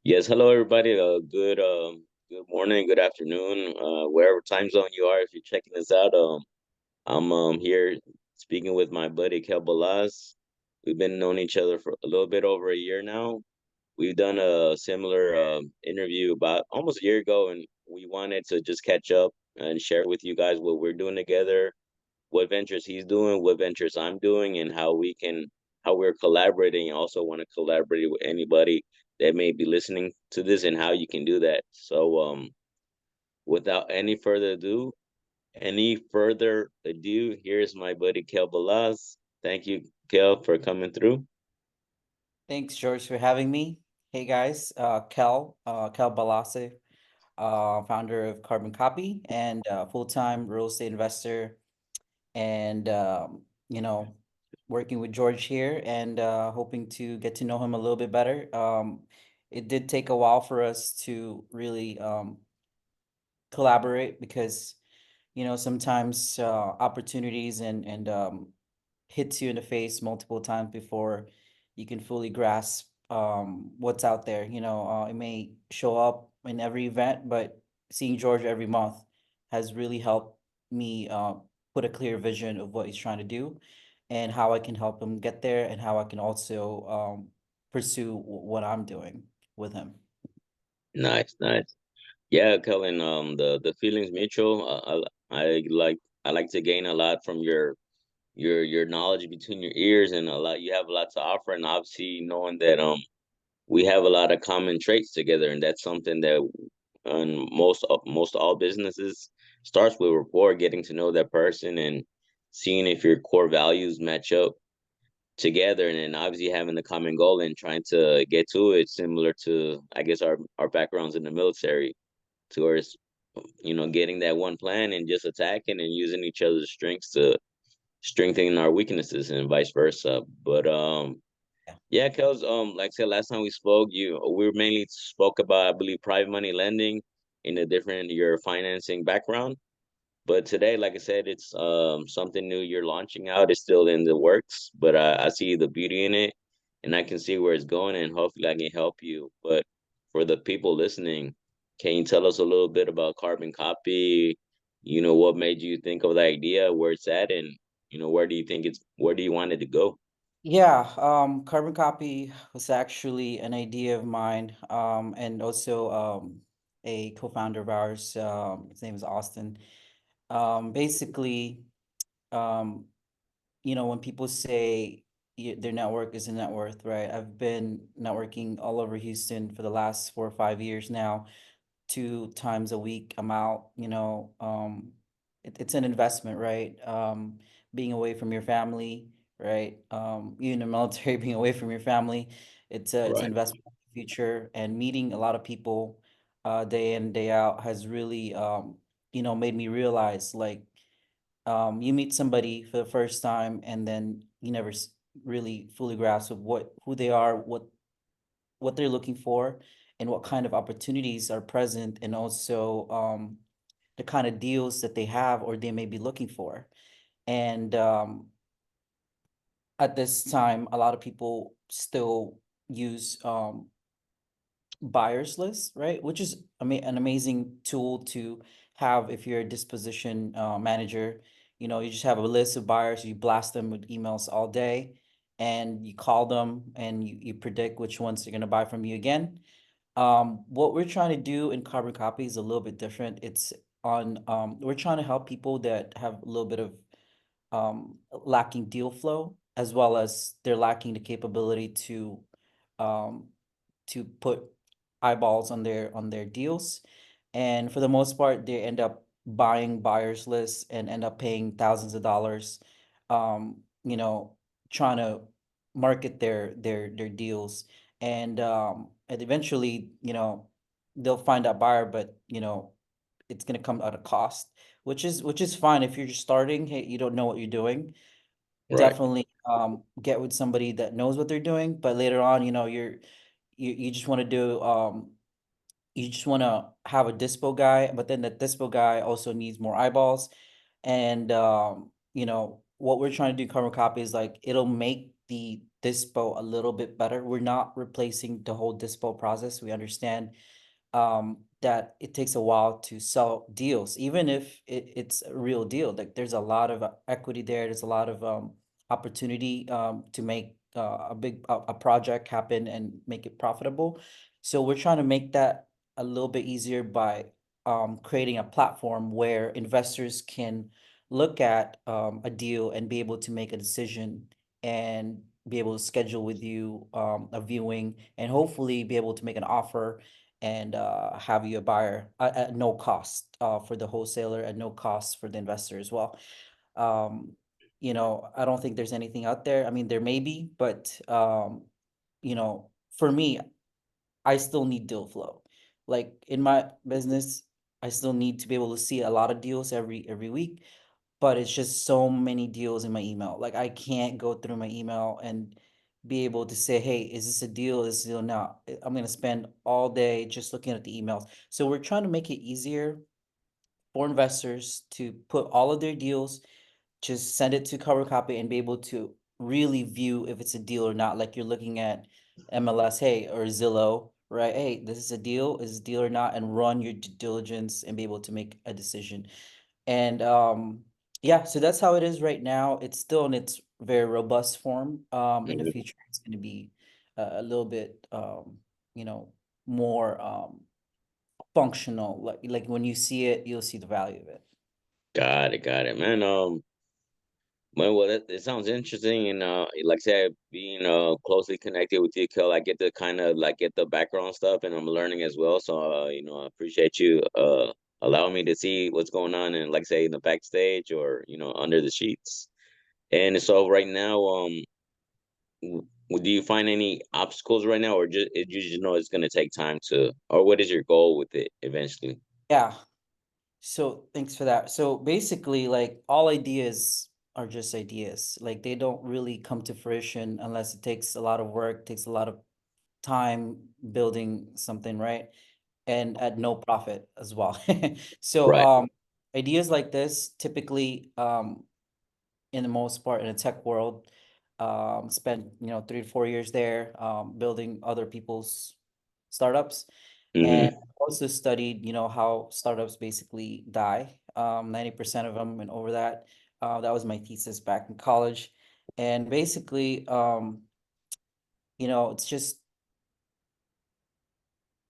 Yes, hello everybody. Good morning, good afternoon, wherever time zone you are. If you're checking this out, I'm here speaking with my buddy Kel Balase. We've been known each other for a little bit over a year now. We've done a similar interview about almost a year ago, and we wanted to just catch up and share with you guys what we're doing together, what ventures he's doing, what ventures I'm doing, and how we're collaborating. I also want to collaborate with anybody that may be listening to this and how you can do that. So without any further ado, here's my buddy Kel Balaz. Thank you, Kel, for coming through. Thanks, George, for having me. Hey guys, Kel Balase, founder of Carbon Copy and full-time real estate investor, and working with George here and hoping to get to know him a little bit better. It did take a while for us to really collaborate because sometimes opportunities and hits you in the face multiple times before you can fully grasp what's out there. It may show up in every event, but seeing George every month has really helped me put a clear vision of what he's trying to do and how I can help him get there and how I can also pursue what I'm doing with him. Nice, nice. Yeah, Kellen. The feelings mutual. I like to gain a lot from your knowledge between your ears, and a lot you have a lot to offer, and obviously knowing that we have a lot of common traits together, and that's something that on most all businesses starts with rapport, getting to know that person and seeing if your core values match up together, and then obviously having the common goal and trying to get to it, similar to I guess our backgrounds in the military, towards getting that one plan and just attacking and using each other's strengths to strengthen our weaknesses and vice versa. But Yeah. yeah, Kels, like I said, last time we spoke, we mainly spoke about, I believe, private money lending in a different your financing background. But today, like I said, it's something new you're launching out. It's still in the works, but I see the beauty in it, and I can see where it's going, and hopefully I can help you. But for the people listening, can you tell us a little bit about Carbon Copy? What made you think of the idea, where it's at, and where do you want it to go? Yeah, Carbon Copy was actually an idea of mine, and also a co-founder of ours. His name is Austin. Basically, um, when people say their network is a net worth, right? I've been networking all over Houston for the last 4 or 5 years now. 2 times a week I'm out. It's an investment, right? Being away from your family, right? You in the military, being away from your family, it's an Right, investment in the future, and meeting a lot of people day in, day out has really made me realize, like, you meet somebody for the first time and then you never really fully grasp of who they are, what they're looking for, and what kind of opportunities are present, and also the kind of deals that they have or they may be looking for. And at this time, a lot of people still use buyers list, right? Which is an amazing tool to have if you're a disposition manager. You just have a list of buyers, you blast them with emails all day, and you call them and you predict which ones they're going to buy from you again. What we're trying to do in Carbon Copy is a little bit different. It's on we're trying to help people that have a little bit of lacking deal flow, as well as they're lacking the capability um, to put eyeballs on their deals. And for the most part, they end up buying buyers lists and end up paying thousands of dollars, um, you know, trying to market their deals. And eventually, they'll find that buyer, but it's gonna come at a cost, which is fine if you're just starting. Hey, you don't know what you're doing. right, Definitely get with somebody that knows what they're doing. But later on, you just want to do you just want to have a dispo guy, but then the dispo guy also needs more eyeballs. And what we're trying to do, carbon copy, is like it'll make dispo a little bit better. We're not replacing the whole dispo process. We understand that it takes a while to sell deals, even if it's a real deal. Like there's a lot of equity there. There's a lot of opportunity to make a project happen and make it profitable. So we're trying to make that a little bit easier by creating a platform where investors can look at a deal and be able to make a decision and be able to schedule with you a viewing and hopefully be able to make an offer and have you a buyer at no cost for the wholesaler, at no cost for the investor as well. Um, I don't think there's anything out there. I mean, there may be, but for me, I still need deal flow. Like in my business, I still need to be able to see a lot of deals every week, but it's just so many deals in my email. Like I can't go through my email and be able to say, hey, is this a deal? Is this a deal? No, I'm gonna spend all day just looking at the emails. So we're trying to make it easier for investors to put all of their deals, just send it to Carbon Copy and be able to really view if it's a deal or not. Like you're looking at MLS, hey, or Zillow, right? Hey, this is a deal, is it a deal or not? And run your due diligence and be able to make a decision. And yeah, so that's how it is right now. It's still in its very robust form. In the Mhm. future, it's going to be a little bit, you know, more functional. Like when you see it, you'll see the value of it. Got it, man. Well, it sounds interesting, and like I said, being closely connected with you, Kel, I get to kind of like get the background stuff, and I'm learning as well. So, I appreciate you allowing me to see what's going on, and like say in the backstage or under the sheets. And so, right now, do you find any obstacles right now, or you just know it's going to take time to, or what is your goal with it eventually? Yeah. So thanks for that. So basically, like all ideas are just ideas. Like they don't really come to fruition unless it takes a lot of work, takes a lot of time building something, right? And at no profit as well. So Right. ideas like this typically in the most part in the tech world spent 3 to 4 years there building other people's startups and Mm-hmm. also studied how startups basically die 90% of them and over that. That was my thesis back in college. And basically it's just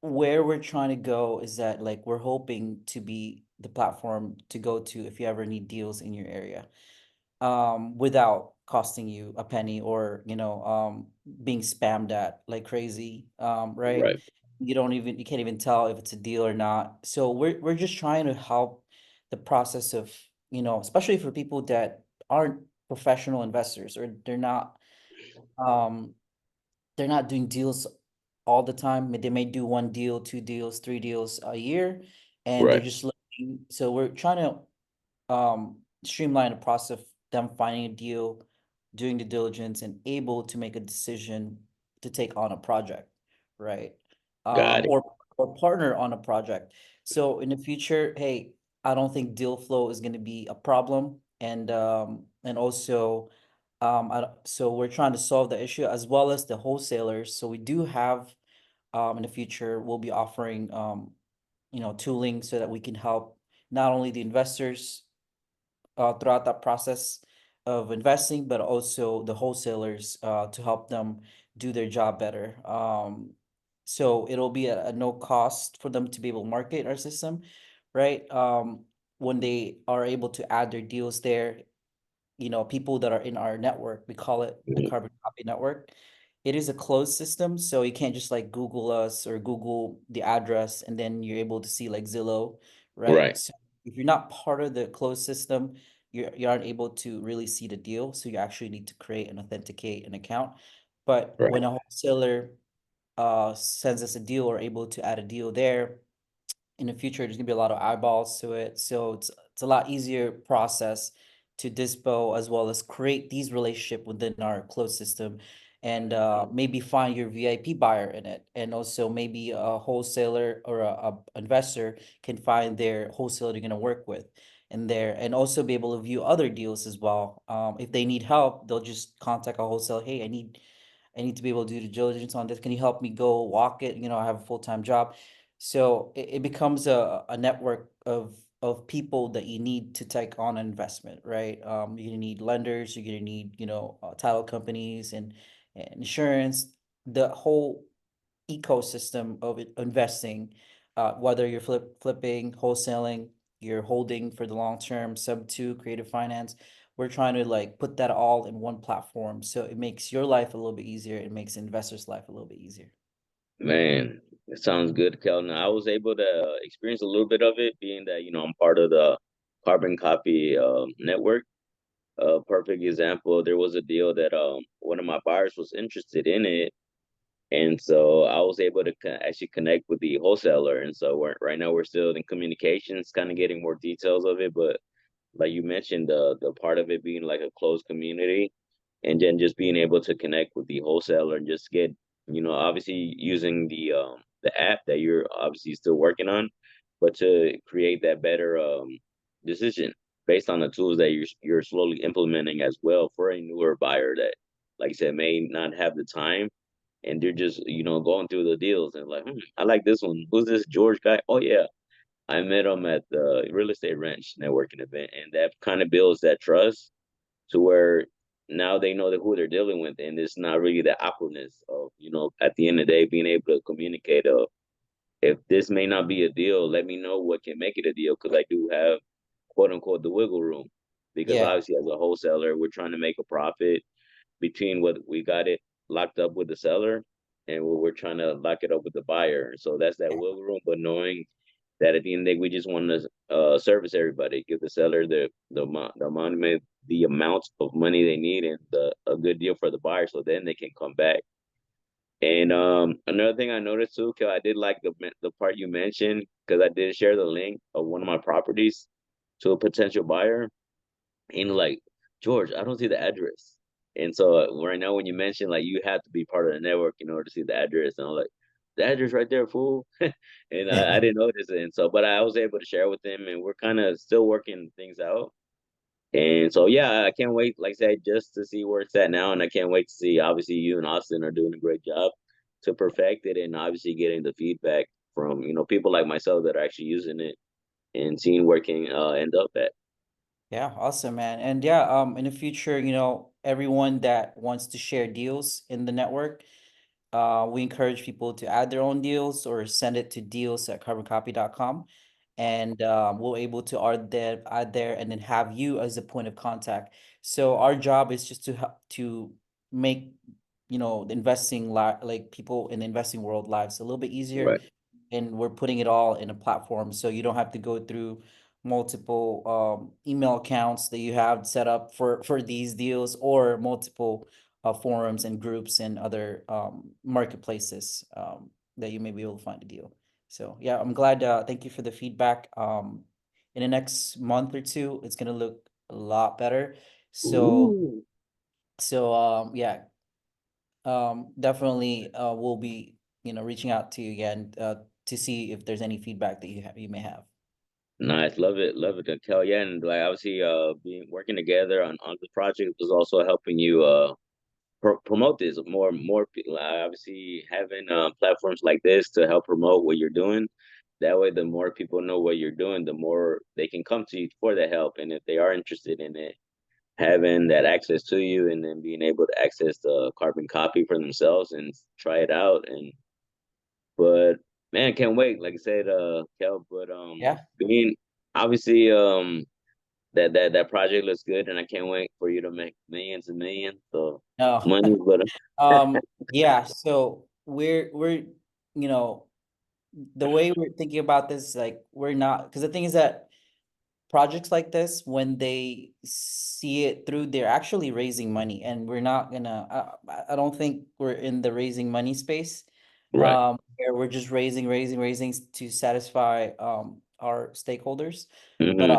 where we're trying to go is that like we're hoping to be the platform to go to if you ever need deals in your area without costing you a penny or being spammed at like crazy, right? Right. You can't even tell if it's a deal or not. So we're just trying to help the process of especially for people that aren't professional investors or um they're not doing deals all the time. They may do one deal, two deals, three deals a year, and they're Right. just looking. So we're trying to streamline the process of them finding a deal, doing the diligence, and able to make a decision to take on a project, right? Got it. Or partner on a project. So in the future, hey, I don't think deal flow is going to be a problem, and also so we're trying to solve the issue as well as the wholesalers. So we do have in the future we'll be offering tooling so that we can help not only the investors throughout that process of investing, but also the wholesalers to help them do their job better. So it'll be at no cost for them to be able to market our system, right? When they are able to add their deals there, people that are in our network, we call it the Mhm. Carbon Copy Network. It is a closed system, so you can't just like Google us or Google the address and then you're able to see like Zillow, right? Right. So if you're not part of the closed system, you aren't able to really see the deal. So you actually need to create and authenticate an account. But Right. when a wholesaler sends us a deal or able to add a deal there, in the future there's gonna be a lot of eyeballs to it. So it's a lot easier process to dispo as well as create these relationship within our closed system and maybe find your VIP buyer in it. And also maybe a wholesaler or a investor can find their wholesaler they're gonna work with in there and also be able to view other deals as well. If they need help, they'll just contact a wholesaler. Hey, I need I need to be able to do due diligence on this. Can you help me go walk it? I have a full-time job. So it becomes a network of people that you need to take on an investment, right? You're gonna need lenders, you're gonna need, title companies and insurance, the whole ecosystem of investing, whether you're flipping, wholesaling, you're holding for the long term, sub two, creative finance. We're trying to like put that all in one platform. So it makes your life a little bit easier. It makes investors' life a little bit easier. Man, it sounds good, Kelton. I was able to experience a little bit of it, being that I'm part of the Carbon Copy network. A perfect example. There was a deal that one of my buyers was interested in it, and so I was able to actually connect with the wholesaler. And so right now we're still in communications, kind of getting more details of it. But like you mentioned, the part of it being like a closed community, and then just being able to connect with the wholesaler and just get, obviously using the app that you're obviously still working on, but to create that better decision based on the tools that you're slowly implementing as well for a newer buyer that, like I said, may not have the time, and they're just going through the deals and like, I like this one. Who's this George guy? Oh yeah, I met him at the real estate ranch networking event, and that kind of builds that trust to where now they know that who they're dealing with, and it's not really the awkwardness of at the end of the day being able to communicate. If this may not be a deal, let me know what can make it a deal, because I do have quote unquote the wiggle room, because Yeah. obviously as a wholesaler we're trying to make a profit between what we got it locked up with the seller and what we're trying to lock it up with the buyer. So that's that Yeah. wiggle room, but knowing that at the end of the day, we just want to service everybody, give the seller the amount of money they need, and a good deal for the buyer, so then they can come back. And another thing I noticed too, because I did like the part you mentioned, because I did share the link of one of my properties to a potential buyer, and like, George, I don't see the address. And so right now, when you mentioned like you have to be part of the network in order to see the address, and I'm like, the address right there, fool. And I didn't notice it. And so, but I was able to share with them, and we're kind of still working things out. And so, yeah, I can't wait, like I said, just to see where it's at now. And I can't wait to see, obviously, you and Austin are doing a great job to perfect it, and obviously getting the feedback from, people like myself that are actually using it and seeing where it can end up at. Yeah, awesome, man. And yeah, in the future, everyone that wants to share deals in the network, we encourage people to add their own deals or send it to deals@carboncopy.com. And we'll able to add there and then have you as a point of contact. So our job is just to help to make, the investing like people in the investing world lives a little bit easier, Right. and we're putting it all in a platform so you don't have to go through multiple email accounts that you have set up for these deals, or multiple forums and groups and other marketplaces that you may be able to find a deal. So yeah, I'm glad. Thank you for the feedback. In the next month or two, it's gonna look a lot better. So Ooh. yeah, definitely we'll be reaching out to you again to see if there's any feedback that you may have. Nice, love it, Kel. Yeah, and like obviously, being working together on this project was also helping you promote this more people. Obviously, having platforms like this to help promote what you're doing. That way, the more people know what you're doing, the more they can come to you for the help. And if they are interested in it, having that access to you, and then being able to access the carbon copy for themselves and try it out. And but man, can't wait. Like I said, Kel, but Yeah. being obviously that project looks good, and I can't wait for you to make millions and millions of No. money. But Yeah, so we're you know the way we're thinking about this, like we're not, because the thing is that projects like this, when they see it through, they're actually raising money, and we're not gonna. I don't think we're in the raising money space. right. Where we're just raising to satisfy our stakeholders, but Hmm.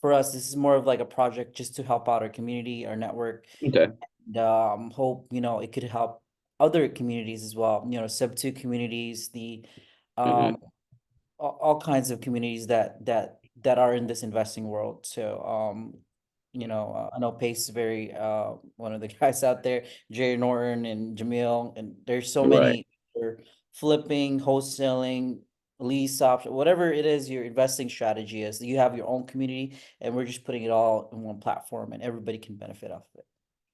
for us, this is more of like a project just to help out our community, our network, Okay. and hope it could help other communities as well. Sub two communities, the Hmm. um all kinds of communities that are in this investing world. So I know Pace is very one of the guys out there, Jerry Norton and Jamil, and there's so Right. many for flipping, wholesaling, lease option, whatever it is your investing strategy is. You have your own community, and we're just putting it all in one platform, and everybody can benefit off of it.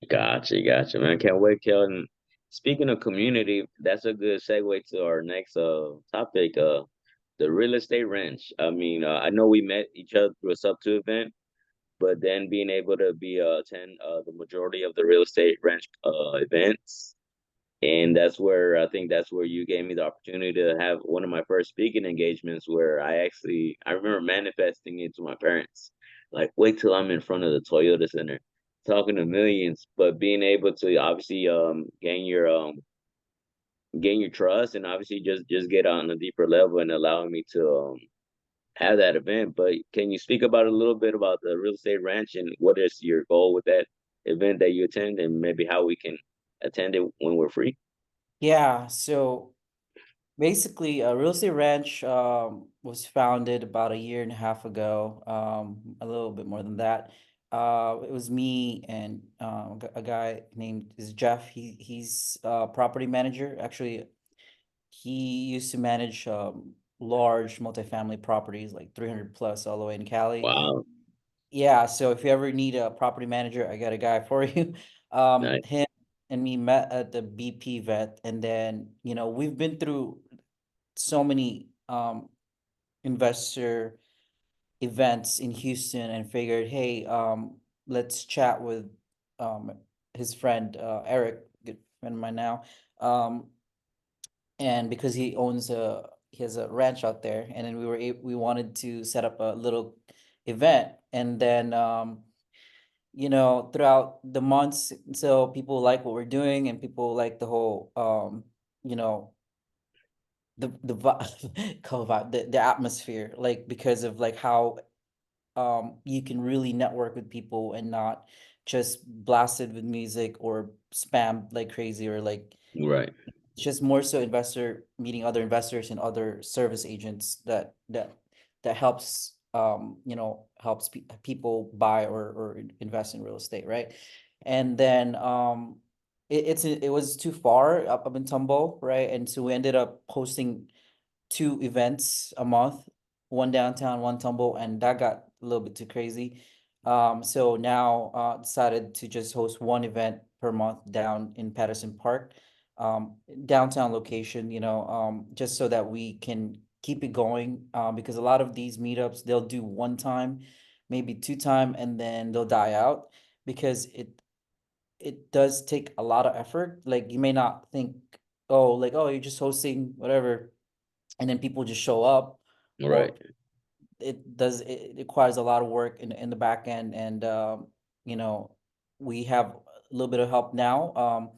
Gotcha, gotcha, man. Can't wait, Kelvin. Speaking of community, that's a good segue to our next topic, the real estate ranch. I mean, I know we met each other through a sub two event, but then being able to be attend the majority of the real estate ranch events, and that's where I think that's where you gave me the opportunity to have one of my first speaking engagements where I remember manifesting it to my parents. Like, wait till I'm in front of the Toyota Center talking to millions, but being able to obviously gain your trust and obviously just get on a deeper level and allowing me to have that event. But can you speak about a little bit about the real estate ranch and what is your goal with that event that you attend and maybe how we can attend it when we're free? Yeah, so basically, Real Estate Ranch was founded about a year and a half ago, a little bit more than that. It was me and a guy named is Jeff. He's a property manager. Actually, he used to manage large multifamily properties, like 300 plus, all the way in Cali. Wow. Yeah, so if you ever need a property manager, I got a guy for you. Nice. Him and me met at the BP vet, and then we've been through so many investor events in Houston and figured, hey, let's chat with um his friend Eric, good friend of mine now. Um and because he has a ranch out there, and then we wanted to set up a little event, and then throughout the months, so people like what we're doing and people like the whole you know call it vibe, the atmosphere, like because of like how you can really network with people and not just blasted with music or spam like crazy, or like Right. it's just more so investor meeting other investors and other service agents that helps people buy or invest in real estate, right? And then it was too far up in Tumbo, right? And so we ended up hosting two events a month, one downtown, one Tumble, and that got a little bit too crazy. So now decided to just host one event per month down in Patterson Park, downtown location, just so that we can keep it going. Because a lot of these meetups, they'll do one time, maybe two time, and then they'll die out because it does take a lot of effort. Like you may not think, oh, like, oh, you're just hosting whatever, and then people just show up, Right. or it requires a lot of work in the back end. And you know we have a little bit of help now,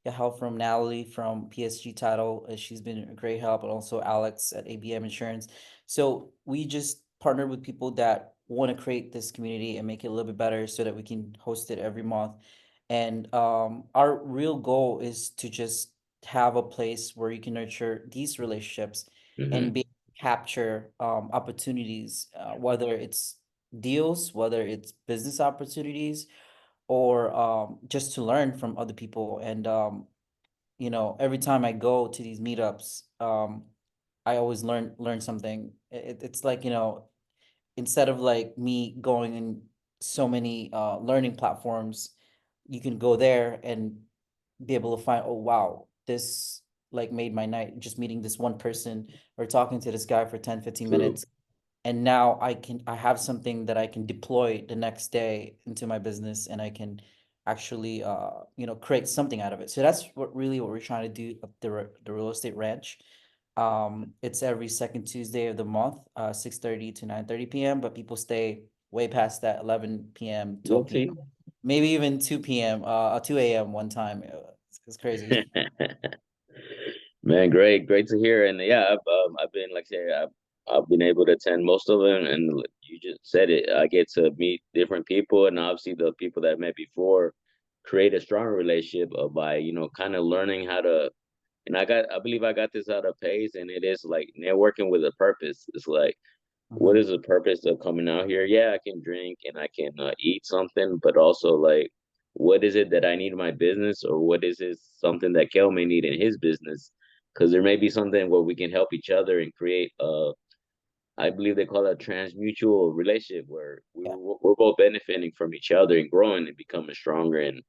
the help from Natalie from PSG Title. She's been a great help, and also Alex at ABM Insurance. So we just partnered with people that want to create this community and make it a little bit better so that we can host it every month. And our real goal is to just have a place where you can nurture these relationships and Hmm. be capture opportunities, whether it's deals, whether it's business opportunities, or just to learn from other people. And every time I go to these meetups, I always learn something. It's like, instead of like me going in so many learning platforms, you can go there and be able to find, oh wow, this like made my night, just meeting this one person or talking to this guy for 10, 15 True. minutes. And now I have something that I can deploy the next day into my business, and I can actually create something out of it. So that's what we're trying to do at the real estate ranch. It's every second Tuesday of the month, 6:30 to 9:30 p.m., but people stay way past that, 11 p.m., 12 p.m., Okay. maybe even 2 p.m., 2 a.m. one time. It's crazy. Man, great to hear. And yeah, I've been like I said, I've been able to attend most of them, and you just said it. I get to meet different people, and obviously the people that I met before create a stronger relationship by kind of learning how to. And I believe I got this out of Pace, and it is like networking with a purpose. It's like what Mhm. is the purpose of coming out here? Yeah, I can drink and I can eat something, but also like, what is it that I need in my business, or what is it something that Kel may need in his business? Because there may be something where we can help each other and create I believe they call it a transmutual relationship where Yeah. we're both benefiting from each other and growing and becoming stronger. And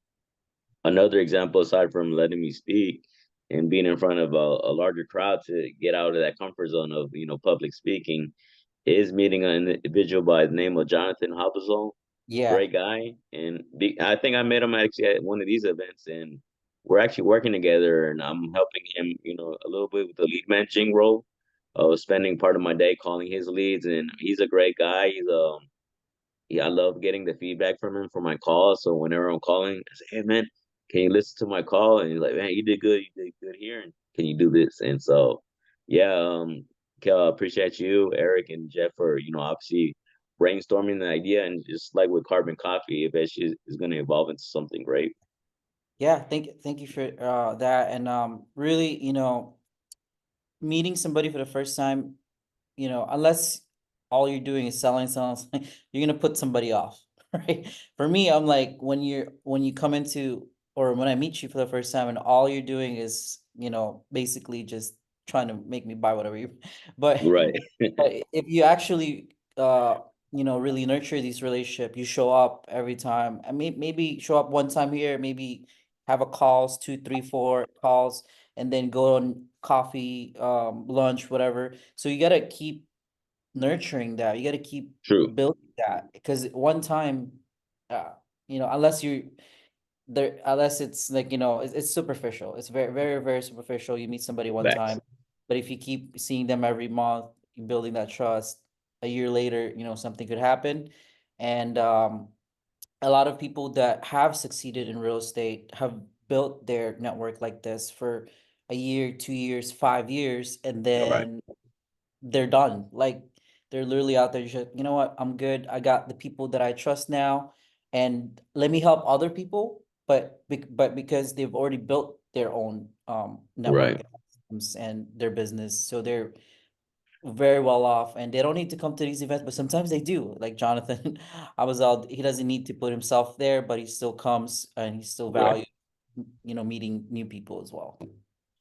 another example, aside from letting me speak and being in front of a larger crowd to get out of that comfort zone of public speaking, is meeting an individual by the name of Jonathan Hobzol. Yeah. Great guy, and I think I met him actually at one of these events, and we're actually working together, and I'm helping him, a little bit with the lead managing role. Spending part of my day calling his leads, and he's a great guy. Yeah, I love getting the feedback from him for my calls. So whenever I'm calling, I say, "Hey man, can you listen to my call?" And he's like, "Man, you did good. You did good here. And can you do this?" And so, yeah, Kel, I appreciate you, Eric, and Jeff for obviously brainstorming the idea, and just like with Carbon Coffee, if it's is going to evolve into something great. Yeah. Thank you for that. And really, meeting somebody for the first time, unless all you're doing is selling, you're gonna put somebody off, right? For me, I'm like when you come into or when I meet you for the first time and all you're doing is, basically just trying to make me buy whatever you but Right. but if you actually really nurture these relationship, you show up every time. I mean, maybe show up one time here, maybe have a calls, two, three, four calls, and then go on coffee, lunch, whatever. So you gotta keep nurturing that. You gotta keep True. building that because one time, unless you there, unless it's like, it's superficial. It's very, very, very superficial. You meet somebody one Facts. time, but if you keep seeing them every month, you building that trust, a year later, something could happen. And a lot of people that have succeeded in real estate have built their network like this for a year, 2 years, 5 years, and All right. then they're done. Like they're literally out there just, you know what, I'm good. I got the people that I trust now, and let me help other people. But because they've already built their own network Right. and their business, so they're very well off, and they don't need to come to these events. But sometimes they do. Like Jonathan, I was out. He doesn't need to put himself there, but he still comes and he still Right. values, meeting new people as well.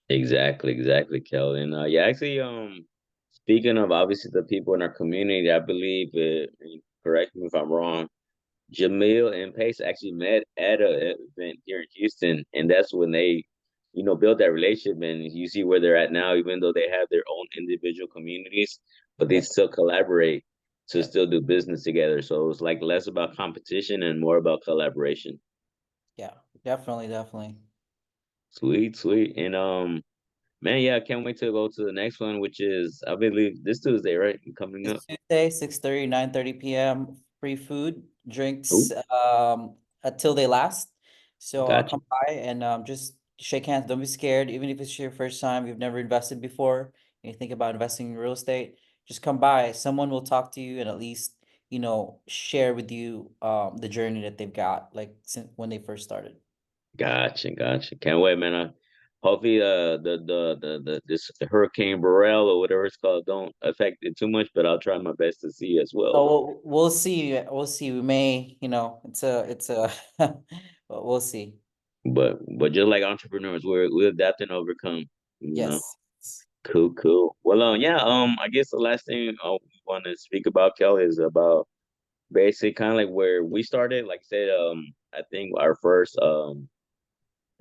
Exactly. Exactly, Kel. And yeah, actually, speaking of obviously the people in our community, I believe, and correct me if I'm wrong, Jamil and Pace actually met at a event here in Houston, and that's when they, built that relationship. And you see where they're at now, even though they have their own individual communities, but they Yep. still collaborate to Yep. still do business together. So it's like less about competition and more about collaboration. Yeah. Definitely. Definitely. Sweet, sweet, and man, yeah, I can't wait to go to the next one, which is I believe this Tuesday, right? Coming up. This Tuesday, 6:30, 9:30 p.m. Free food, drinks, Oh, until they last. So gotcha. come by and just shake hands. Don't be scared, even if it's your first time, you've never invested before, and you think about investing in real estate. Just come by. Someone will talk to you and at least, share with you the journey that they've got, like since when they first started. Gotcha, gotcha. Can't wait, man. Hopefully, the this Hurricane Burrell or whatever it's called don't affect it too much, but I'll try my best to see as well. So we'll see. We'll see. We may, it's a, but we'll see. But just like entrepreneurs, we adapt and overcome. You know, Yes. cool, cool. Well, yeah. I guess the last thing we want to speak about, Kelly, is about basically kind of like where we started. Like I said, I think our first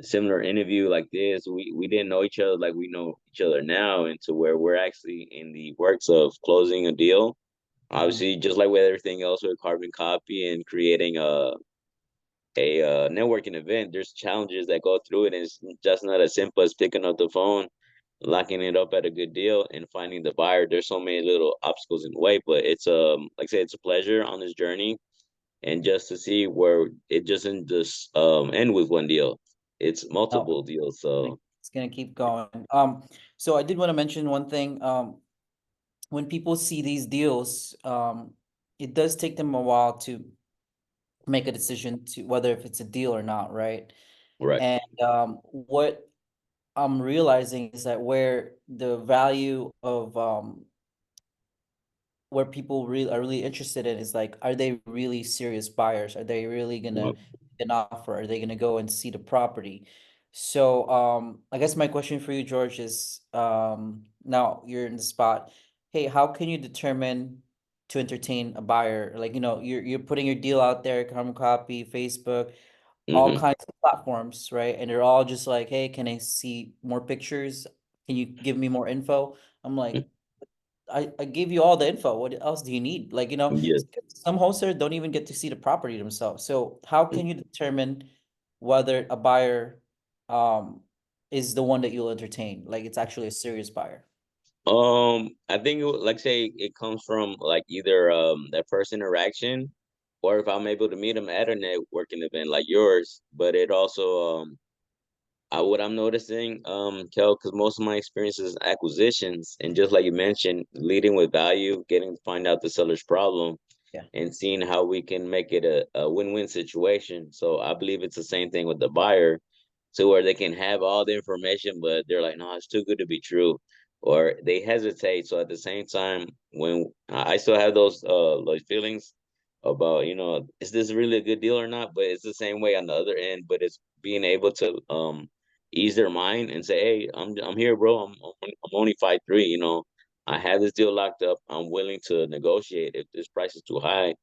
similar interview like this, we didn't know each other like we know each other now, and to where we're actually in the works of closing a deal. Mhm. Obviously, just like with everything else with Carbon Copy and creating a networking event, there's challenges that go through it, and it's just not as simple as picking up the phone, locking it up at a good deal, and finding the buyer. There's so many little obstacles in the way, but it's like I said, it's a pleasure on this journey, and just to see where it doesn't just end with one deal. It's No, multiple deals. So it's gonna keep going. So I did want to mention one thing. When people see these deals, it does take them a while to make a decision to whether if it's a deal or not, right? right, And what I'm realizing is that where the value of where people really are really interested in is like, are they really serious buyers? Are they really gonna Yeah. make an offer? Are they gonna go and see the property? So, I guess my question for you, George, is now you're in the spot. Hey, how can you determine to entertain a buyer? Like, you're putting your deal out there, Carbon Copy, Facebook, all Hmm. kinds of platforms, right? And they're all just like, hey, can I see more pictures? Can you give me more info? I'm like, I gave you all the info. What else do you need? Like, Yeah. some wholesalers don't even get to see the property themselves. So how can you determine whether a buyer um is the one that you'll entertain? Like it's actually a serious buyer. I think like say it comes from like either that first interaction, or if I'm able to meet them at a networking event like yours. But it also what I'm noticing, Kel, because most of my experience is acquisitions, and just like you mentioned, leading with value, getting to find out the seller's problem, Yeah. and seeing how we can make it a win-win situation. So I believe it's the same thing with the buyer, to where they can have all the information, but they're like, no, it's too good to be true, or they hesitate. So at the same time, when I still have those feelings about, is this really a good deal or not? But it's the same way on the other end. But it's being able to ease their mind and say, hey, I'm here, bro. I'm only 5'3". I have this deal locked up. I'm willing to negotiate if this price is too high,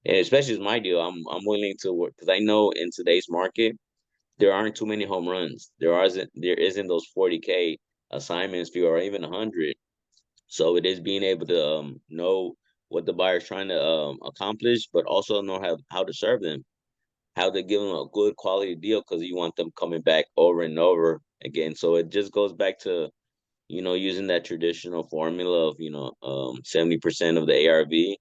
and especially as my deal, I'm willing to work because I know in today's market there aren't too many home runs. There isn't those 40K assignments fee or even 100. So it is being able to know what the buyer's trying to accomplish, but also know how to serve them, how to give them a good quality deal because you want them coming back over and over again. So it just goes back to using that traditional formula of 70% of the ARV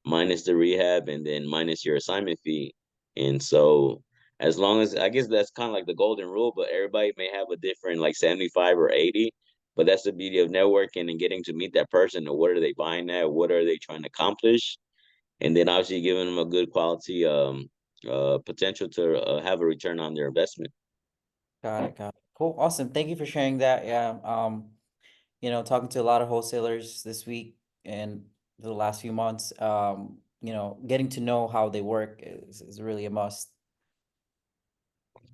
minus the rehab and then minus your assignment fee. And so as long as I guess that's kind of like the golden rule, but everybody may have a different like 75 or 80. But that's the beauty of networking and getting to meet that person. And what are they buying at? What are they trying to accomplish? And then obviously giving them a good quality potential to have a return on their investment. Got it, got it. Cool. Awesome. Thank you for sharing that. Yeah. Talking to a lot of wholesalers this week and the last few months, getting to know how they work is really a must.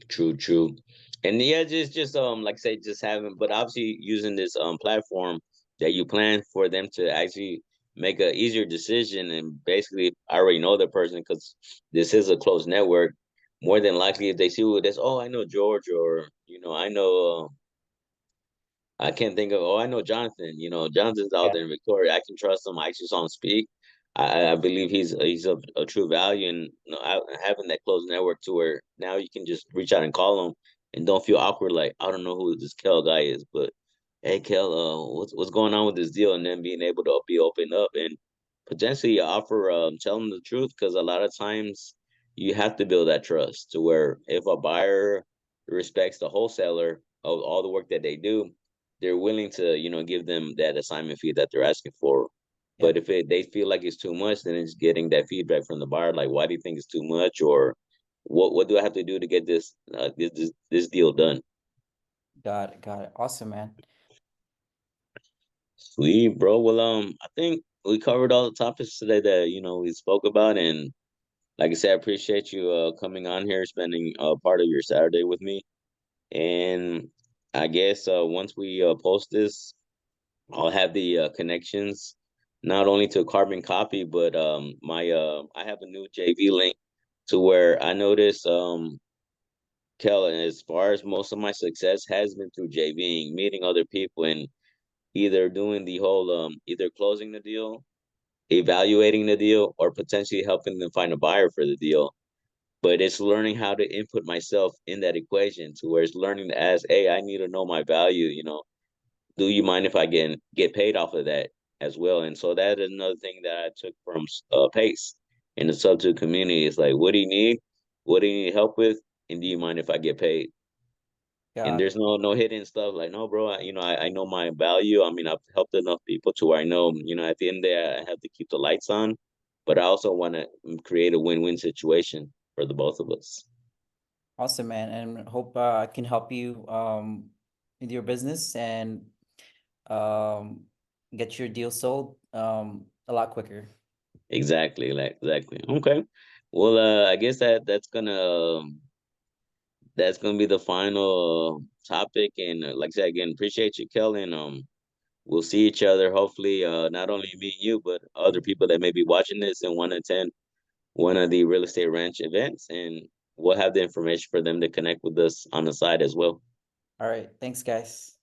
True, true. And yeah, just like I say, just having, but obviously using this platform that you plan for them to actually make a easier decision. And basically I already know the person because this is a closed network. More than likely if they see who this, oh, I know George, or I know I can't think of. Oh, I know Jonathan. Jonathan's out Yeah, there in Victoria. I can trust him. I actually saw him speak. I believe he's of a true value, and having that close network to where now you can just reach out and call him, and don't feel awkward. Like I don't know who this Kel guy is, but hey, Kel, what's going on with this deal? And then being able to be open up and potentially offer, tell them the truth, because a lot of times you have to build that trust to where if a buyer respects the wholesaler of all the work that they do, they're willing to give them that assignment fee that they're asking for. yeah, But if they feel like it's too much, then it's getting that feedback from the buyer, like why do you think it's too much, or what do I have to do to get this deal done? got it, got it. Awesome, man. Sweet, bro. Well, I think we covered all the topics today that we spoke about, and like I said, I appreciate you coming on here, spending part of your Saturday with me. And I guess once we post this, I'll have the connections not only to Carbon Copy, but my I have a new JV link to where I noticed Kel, as far as most of my success has been through JVing, meeting other people, and either doing the whole either closing the deal, evaluating the deal, or potentially helping them find a buyer for the deal. But it's learning how to input myself in that equation to where it's learning to ask, hey, I need to know my value, do you mind if I get paid off of that as well? And so that is another thing that I took from Pace in the sub two community. Is like, what do you need? What do you need help with? And do you mind if I get paid? And Got there's no hidden stuff like, no, bro. I know my value. I mean, I've helped enough people to where I know, at the end of the day, I have to keep the lights on, but I also want to create a win-win situation for the both of us. awesome, man, and hope I can help you with your business and um get your deal sold. a lot quicker. Exactly, like exactly. Okay. Well, I guess that's gonna be the final topic. And like I said again, appreciate you, Kellen. We'll see each other. Hopefully, not only me and you, but other people that may be watching this and want to attend one of the real estate ranch events, and we'll have the information for them to connect with us on the side as well. All right. Thanks, guys.